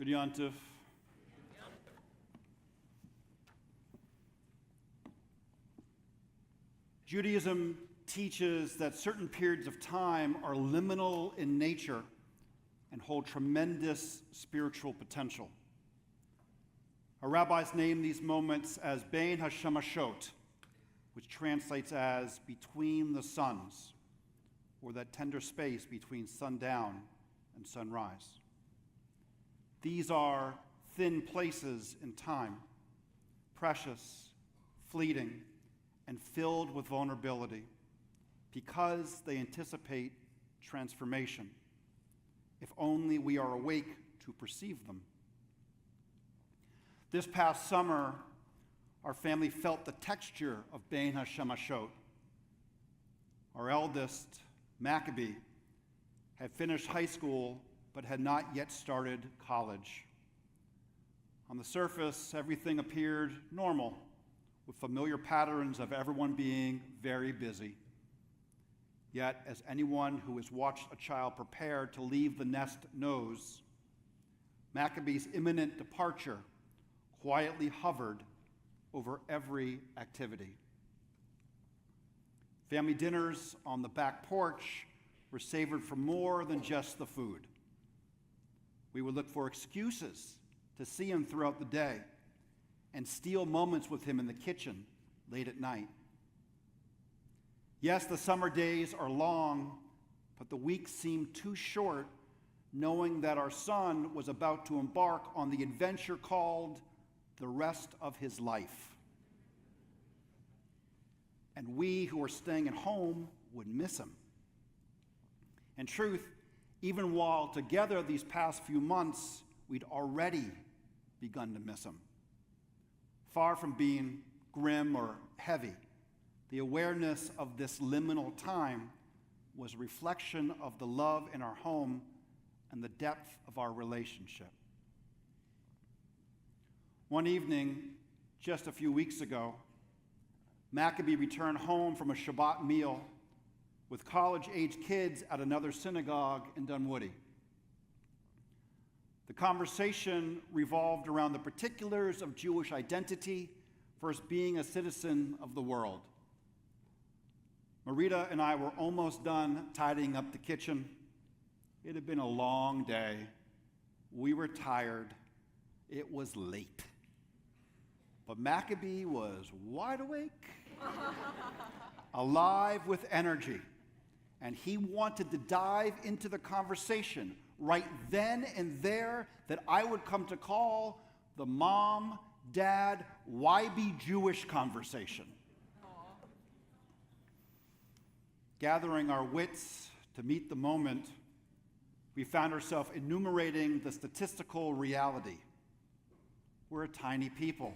Good Yontif. Judaism teaches that certain periods of time are liminal in nature and hold tremendous spiritual potential. Our rabbis name these moments as Bein HaShamashot, which translates as between the suns, or that tender space between sundown and sunrise. These are thin places in time, precious, fleeting, and filled with vulnerability, because they anticipate transformation, if only we are awake to perceive them. This past summer, our family felt the texture of Bein HaShamashot. Our eldest, Maccabee, had finished high school but had not yet started college. On the surface, everything appeared normal, with familiar patterns of everyone being very busy. Yet, as anyone who has watched a child prepare to leave the nest knows, Maccabee's imminent departure quietly hovered over every activity. Family dinners on the back porch were savored for more than just the food. We would look for excuses to see him throughout the day and steal moments with him in the kitchen late at night. Yes, the summer days are long, but the weeks seemed too short, knowing that our son was about to embark on the adventure called the rest of his life. And we who are staying at home would miss him. In truth, even while together these past few months, we'd already begun to miss him. Far from being grim or heavy, the awareness of this liminal time was a reflection of the love in our home and the depth of our relationship. One evening, just a few weeks ago, Maccabee returned home from a Shabbat meal with college-age kids at another synagogue in Dunwoody. The conversation revolved around the particulars of Jewish identity versus being a citizen of the world. Marita and I were almost done tidying up the kitchen. It had been a long day. We were tired. It was late. But Maccabee was wide awake, alive with energy, and he wanted to dive into the conversation right then and there that I would come to call the mom, dad, why be Jewish conversation. Gathering our wits to meet the moment, we found ourselves enumerating the statistical reality. We're a tiny people,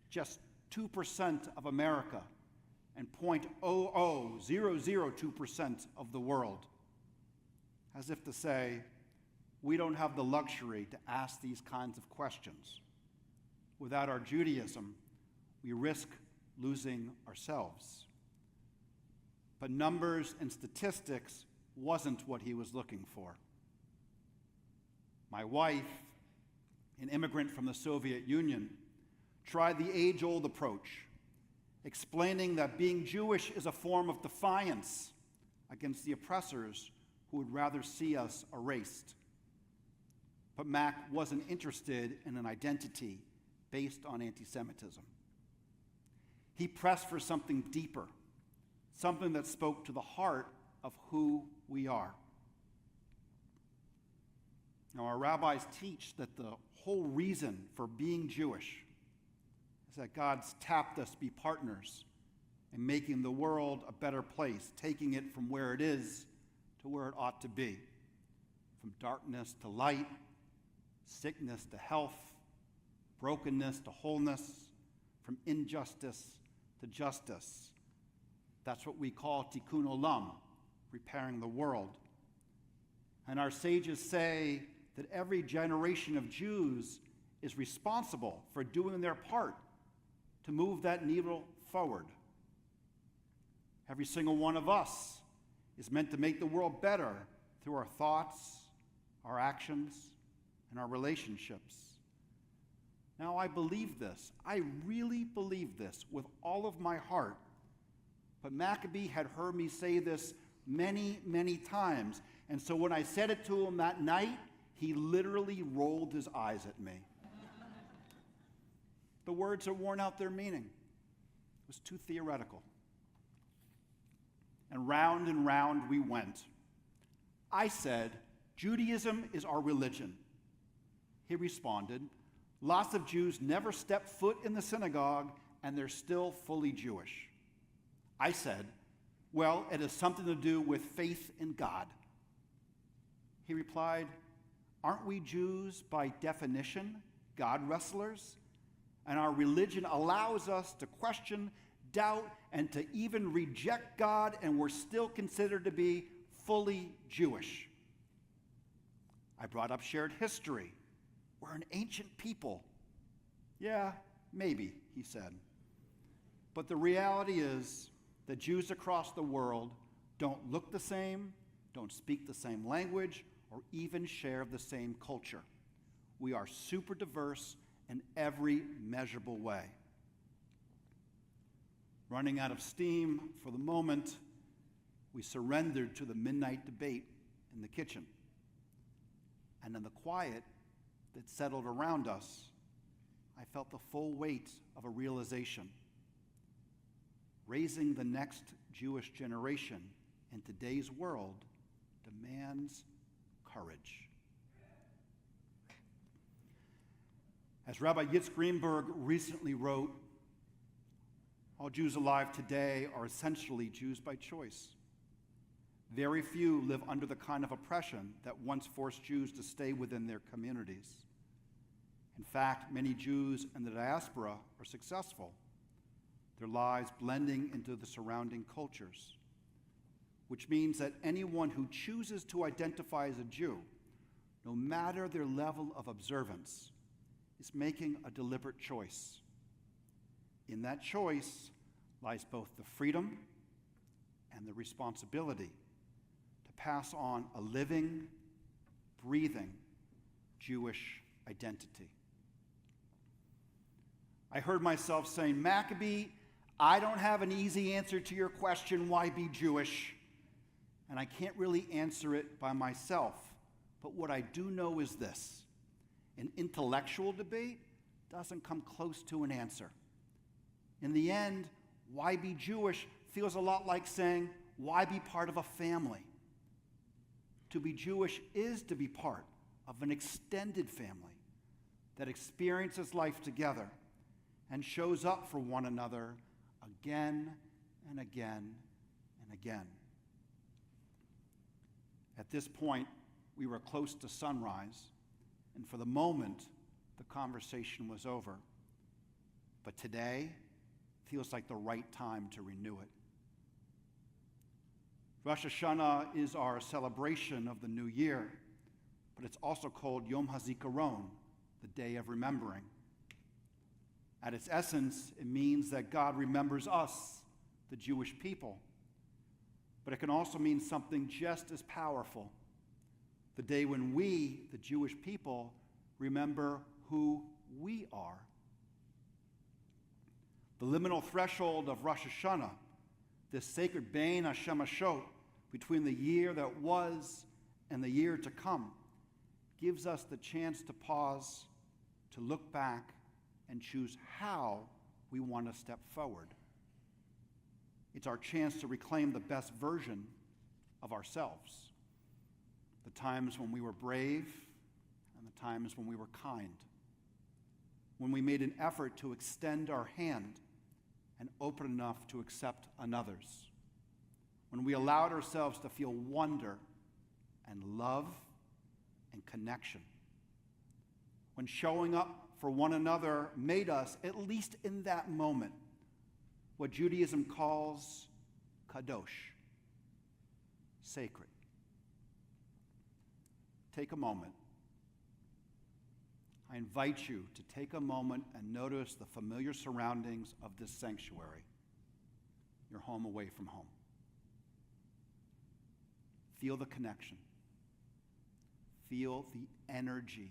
just 2% of America and 0.00002% of the world. As if to say, we don't have the luxury to ask these kinds of questions. Without our Judaism, we risk losing ourselves. But numbers and statistics wasn't what he was looking for. My wife, an immigrant from the Soviet Union, tried the age-old approach, explaining that being Jewish is a form of defiance against the oppressors who would rather see us erased. But Mac wasn't interested in an identity based on anti-Semitism. He pressed for something deeper, something that spoke to the heart of who we are. Now, our rabbis teach that the whole reason for being Jewish is that God's tapped us to be partners in making the world a better place, taking it from where it is to where it ought to be, from darkness to light, sickness to health, brokenness to wholeness, from injustice to justice. That's what we call tikkun olam, repairing the world. And our sages say that every generation of Jews is responsible for doing their part to move that needle forward. Every single one of us is meant to make the world better through our thoughts, our actions, in our relationships. Now, I believe this. I really believe this with all of my heart. But Maccabee had heard me say this many, many times. And so when I said it to him that night, he literally rolled his eyes at me. The words had worn out their meaning. It was too theoretical. And round we went. I said, Judaism is our religion. He responded, lots of Jews never step foot in the synagogue, and they're still fully Jewish. I said, well, it has something to do with faith in God. He replied, aren't we Jews by definition God wrestlers? And our religion allows us to question, doubt, and to even reject God, and we're still considered to be fully Jewish. I brought up shared history. We're an ancient people. Yeah, maybe, he said. But the reality is that Jews across the world don't look the same, don't speak the same language, or even share the same culture. We are super diverse in every measurable way. Running out of steam for the moment, we surrendered to the midnight debate in the kitchen. And in the quiet that settled around us, I felt the full weight of a realization. Raising the next Jewish generation in today's world demands courage. As Rabbi Yitzhak Greenberg recently wrote, all Jews alive today are essentially Jews by choice. Very few live under the kind of oppression that once forced Jews to stay within their communities. In fact, many Jews in the diaspora are successful, their lives blending into the surrounding cultures, which means that anyone who chooses to identify as a Jew, no matter their level of observance, is making a deliberate choice. In that choice lies both the freedom and the responsibility to pass on a living, breathing Jewish identity. I heard myself saying, Maccabee, I don't have an easy answer to your question, why be Jewish? And I can't really answer it by myself. But what I do know is this. An intellectual debate doesn't come close to an answer. In the end, why be Jewish feels a lot like saying, why be part of a family? To be Jewish is to be part of an extended family that experiences life together and shows up for one another again and again and again. At this point, we were close to sunrise, and for the moment, the conversation was over. But today feels like the right time to renew it. Rosh HaShanah is our celebration of the new year, but it's also called Yom HaZikaron, the Day of Remembering. At its essence, it means that God remembers us, the Jewish people. But it can also mean something just as powerful, the day when we, the Jewish people, remember who we are. The liminal threshold of Rosh Hashanah, this sacred Bein HaShemashot, between the year that was and the year to come, gives us the chance to pause, to look back, and choose how we want to step forward. It's our chance to reclaim the best version of ourselves. The times when we were brave and the times when we were kind. When we made an effort to extend our hand and open enough to accept another's. When we allowed ourselves to feel wonder and love and connection. When showing up for one another made us, at least in that moment, what Judaism calls kadosh, sacred. Take a moment. I invite you to take a moment and notice the familiar surroundings of this sanctuary, your home away from home. Feel the connection. Feel the energy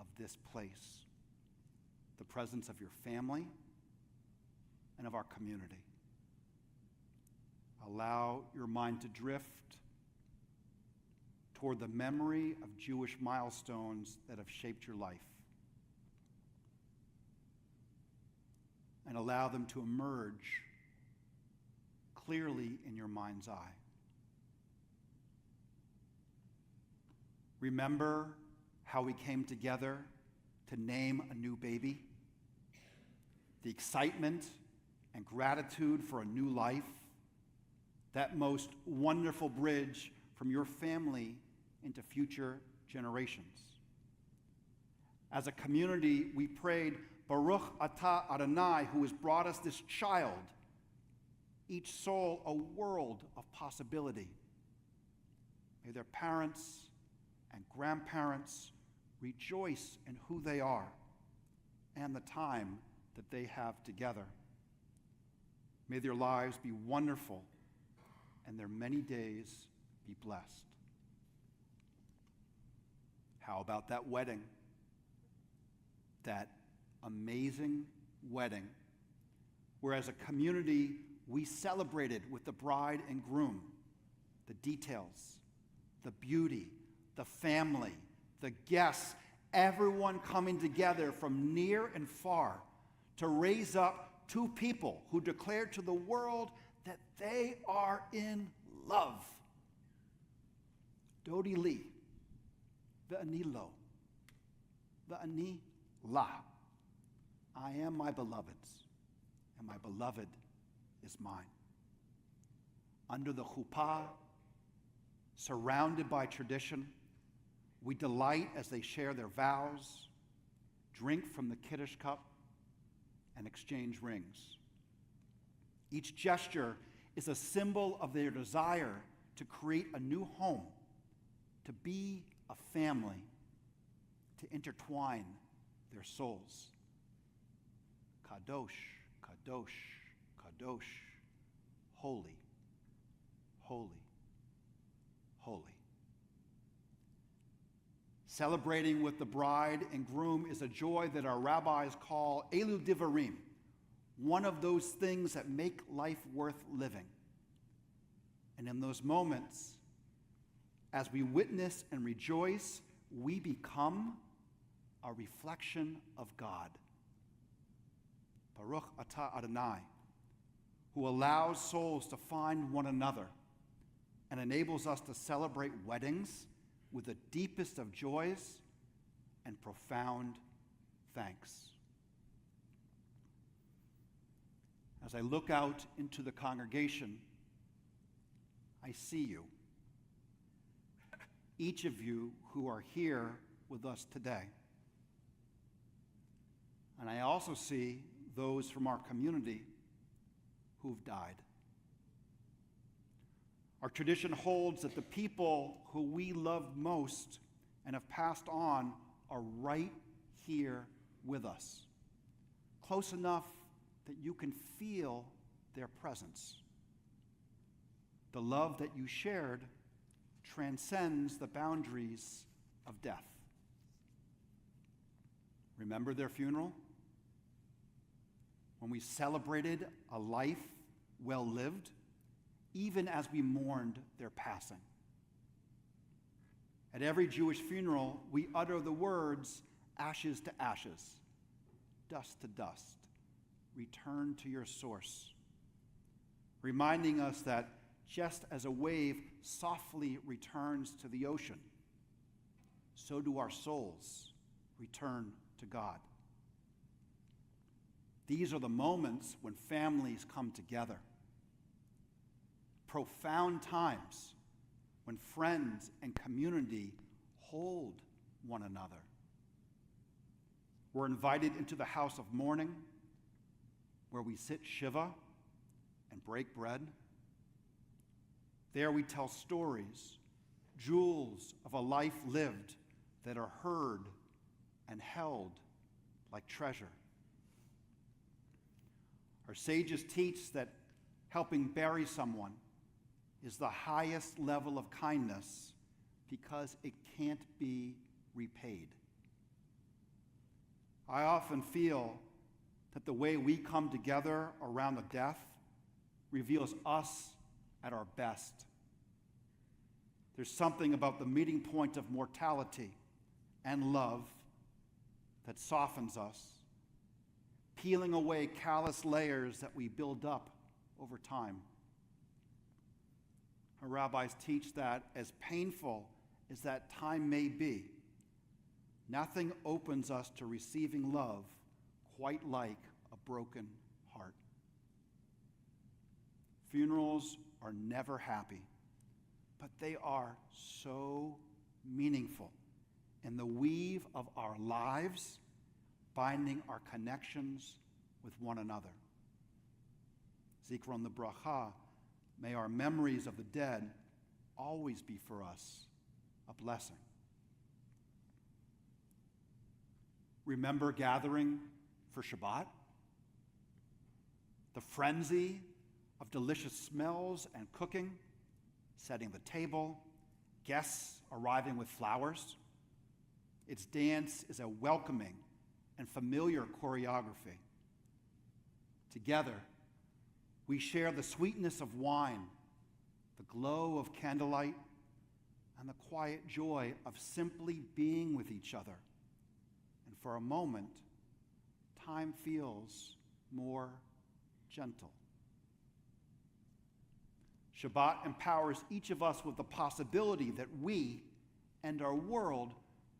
of this place, the presence of your family and of our community. Allow your mind to drift toward the memory of Jewish milestones that have shaped your life, and allow them to emerge clearly in your mind's eye. Remember how we came together to name a new baby? The excitement and gratitude for a new life, that most wonderful bridge from your family into future generations. As a community, we prayed, Baruch Atah Adonai, who has brought us this child, each soul a world of possibility. May their parents and grandparents rejoice in who they are and the time that they have together. May their lives be wonderful and their many days be blessed. How about that wedding? That amazing wedding, where as a community we celebrated with the bride and groom, the details, the beauty, the family, the guests, everyone coming together from near and far to raise up two people who declared to the world that they are in love. Dodi li, ve'ani lo, ve'ani la. I am my beloved's, and my beloved is mine. Under the chuppah, surrounded by tradition, we delight as they share their vows, drink from the Kiddush cup, and exchange rings. Each gesture is a symbol of their desire to create a new home, to be a family, to intertwine their souls. Kadosh, Kadosh, Kadosh, holy, holy, holy. Celebrating with the bride and groom is a joy that our rabbis call Elu Divarim, one of those things that make life worth living. And in those moments, as we witness and rejoice, we become a reflection of God. Baruch Atah Adonai, who allows souls to find one another and enables us to celebrate weddings with the deepest of joys and profound thanks. As I look out into the congregation, I see you, each of you who are here with us today. And I also see those from our community who've died. Our tradition holds that the people who we love most and have passed on are right here with us, close enough that you can feel their presence. The love that you shared transcends the boundaries of death. Remember their funeral? When we celebrated a life well lived, even as we mourned their passing. At every Jewish funeral, we utter the words, ashes to ashes, dust to dust, return to your source, reminding us that just as a wave softly returns to the ocean, so do our souls return to God. These are the moments when families come together. Profound times when friends and community hold one another. We're invited into the house of mourning, where we sit Shiva and break bread. There we tell stories, jewels of a life lived that are heard and held like treasure. Our sages teach that helping bury someone is the highest level of kindness because it can't be repaid. I often feel that the way we come together around the death reveals us at our best. There's something about the meeting point of mortality and love that softens us, peeling away callous layers that we build up over time. Our rabbis teach that as painful as that time may be, nothing opens us to receiving love quite like a broken heart. Funerals are never happy, but they are so meaningful in the weave of our lives, binding our connections with one another. Zikron Bracha, may our memories of the dead always be for us a blessing. Remember gathering for Shabbat? The frenzy of delicious smells and cooking, setting the table, guests arriving with flowers. Its dance is a welcoming and familiar choreography. Together, we share the sweetness of wine, the glow of candlelight, and the quiet joy of simply being with each other. And for a moment, time feels more gentle. Shabbat empowers each of us with the possibility that we and our world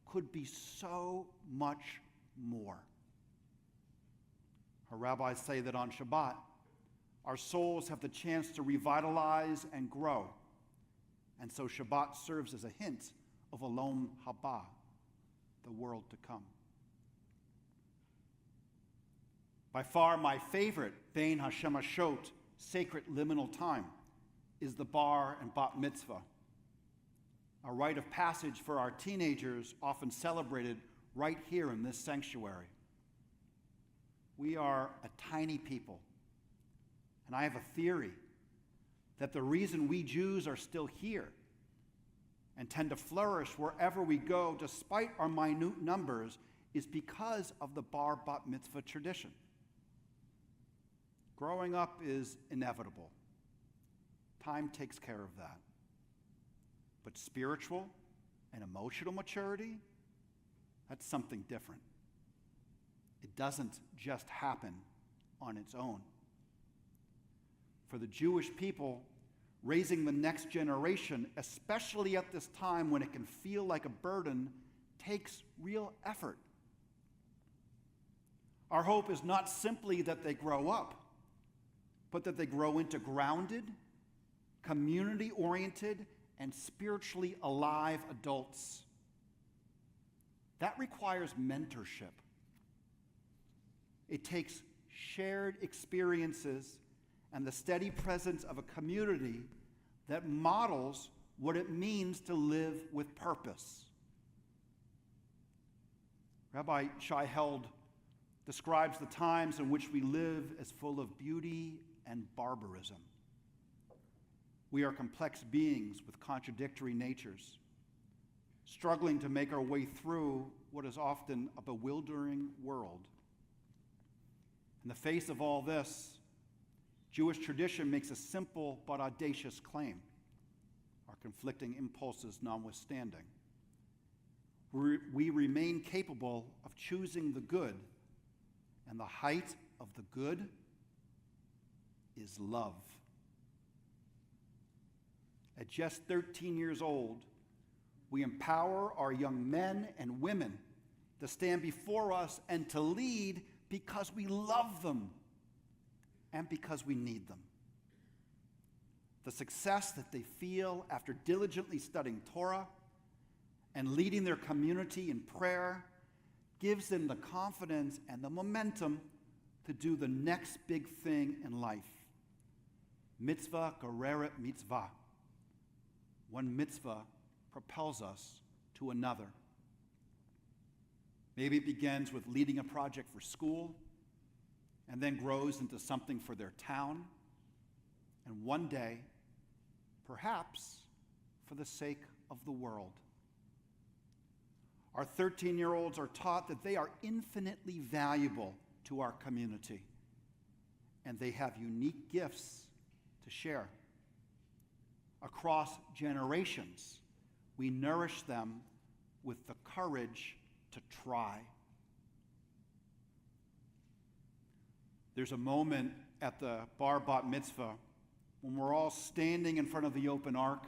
could be so much more. Our rabbis say that on Shabbat, our souls have the chance to revitalize and grow. And so Shabbat serves as a hint of Olam Haba, the world to come. By far my favorite Bein HaShemashot, sacred liminal time, is the bar and bat mitzvah, a rite of passage for our teenagers often celebrated right here in this sanctuary. We are a tiny people, and I have a theory that the reason we Jews are still here and tend to flourish wherever we go despite our minute numbers is because of the bar bat mitzvah tradition. Growing up is inevitable. Time takes care of that. But spiritual and emotional maturity, that's something different. It doesn't just happen on its own. For the Jewish people, raising the next generation, especially at this time when it can feel like a burden, takes real effort. Our hope is not simply that they grow up, but that they grow into grounded, community-oriented, and spiritually alive adults. That requires mentorship. It takes shared experiences and the steady presence of a community that models what it means to live with purpose. Rabbi Shai Held describes the times in which we live as full of beauty and barbarism. We are complex beings with contradictory natures, struggling to make our way through what is often a bewildering world. In the face of all this, Jewish tradition makes a simple but audacious claim, our conflicting impulses notwithstanding. We remain capable of choosing the good, and the height of the good is love. At just 13 years old, we empower our young men and women to stand before us and to lead because we love them and because we need them. The success that they feel after diligently studying Torah and leading their community in prayer gives them the confidence and the momentum to do the next big thing in life. Mitzvah gereret mitzvah. One mitzvah propels us to another. Maybe it begins with leading a project for school and then grows into something for their town, and one day, perhaps for the sake of the world. Our 13-year-olds are taught that they are infinitely valuable to our community, and they have unique gifts to share. Across generations, we nourish them with the courage to try. There's a moment at the bar bat mitzvah when we're all standing in front of the open ark,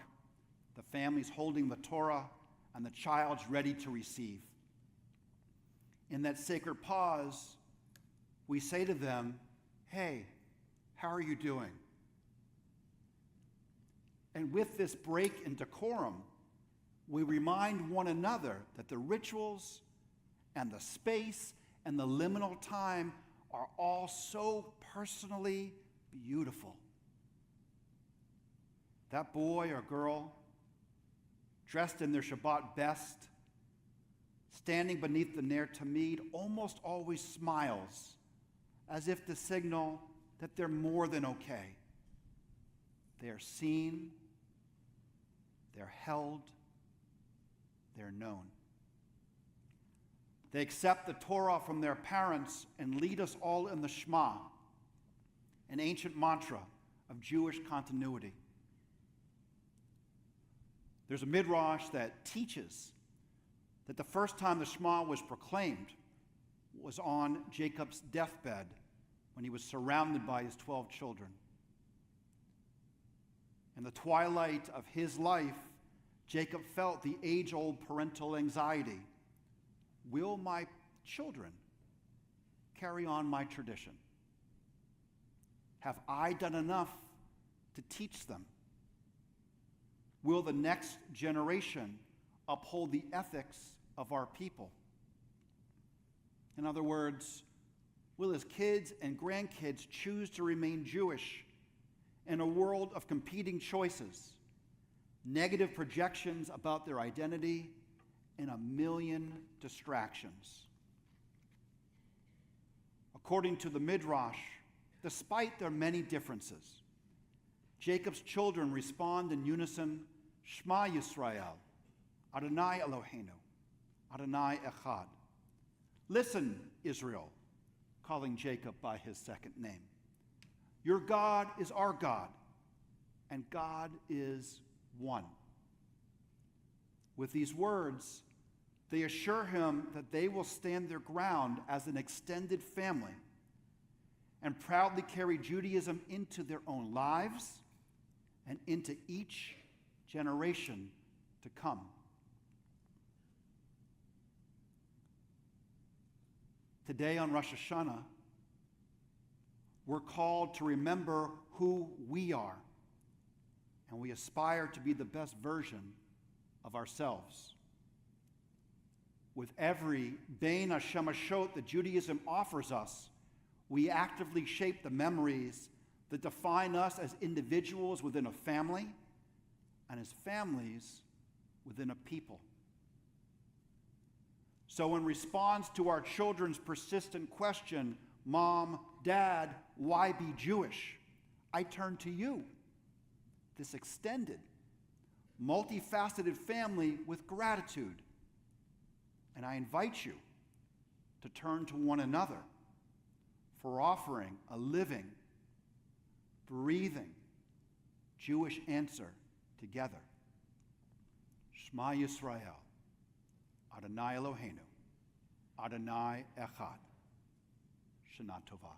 the family's holding the Torah, and the child's ready to receive. In that sacred pause, we say to them, "Hey, how are you doing?" And with this break in decorum, we remind one another that the rituals and the space and the liminal time are all so personally beautiful. That boy or girl, dressed in their Shabbat best, standing beneath the Ner Tamid, almost always smiles, as if to signal that they're more than okay. They're seen, they're held, they're known. They accept the Torah from their parents and lead us all in the Shema, an ancient mantra of Jewish continuity. There's a midrash that teaches that the first time the Shema was proclaimed was on Jacob's deathbed when he was surrounded by his 12 children. In the twilight of his life, Jacob felt the age-old parental anxiety. Will my children carry on my tradition? Have I done enough to teach them? Will the next generation uphold the ethics of our people? In other words, will his kids and grandkids choose to remain Jewish in a world of competing choices, negative projections about their identity, and a million distractions? According to the Midrash, despite their many differences, Jacob's children respond in unison, Shema Yisrael, Adonai Eloheinu, Adonai Echad. Listen, Israel, calling Jacob by his second name. Your God is our God, and God is one. With these words, they assure him that they will stand their ground as an extended family and proudly carry Judaism into their own lives and into each generation to come. Today on Rosh HaShanah, we're called to remember who we are, and we aspire to be the best version of ourselves. With every Bein HaShemashot that Judaism offers us, we actively shape the memories that define us as individuals within a family and as families within a people. So in response to our children's persistent question, Mom, Dad, why be Jewish? I turn to you, this extended, multifaceted family, with gratitude. And I invite you to turn to one another for offering a living, breathing Jewish answer together. Shema Yisrael, Adonai Eloheinu, Adonai Echad. Shana Tova.